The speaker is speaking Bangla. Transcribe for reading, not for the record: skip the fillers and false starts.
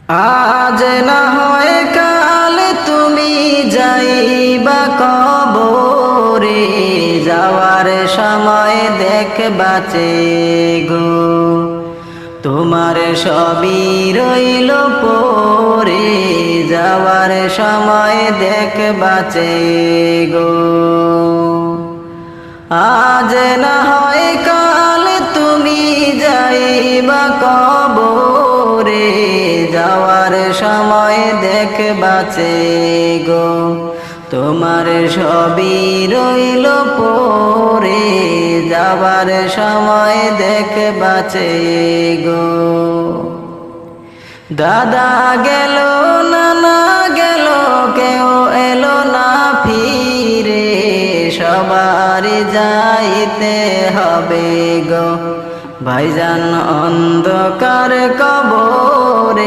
আজ না হয় কাল তুমি যাইবা কবরে, যাওয়ার সময় দেখবাচে গো তোমার সবই রইল পরে, যাওয়ার সময় দেখবাচে গো। আজ না হয় কাল তুমি যাইবা কবরে, যাওয়ার সময় দেখবাচে গো তোমার সবই রইল পরে, যাওয়ার সময় দেখবাচে গো। দাদা গেল নানা গেল কেউ এলো না ফিরে, সবারই যাইতে হবে গো ভাইজান অন্ধকার কবরে।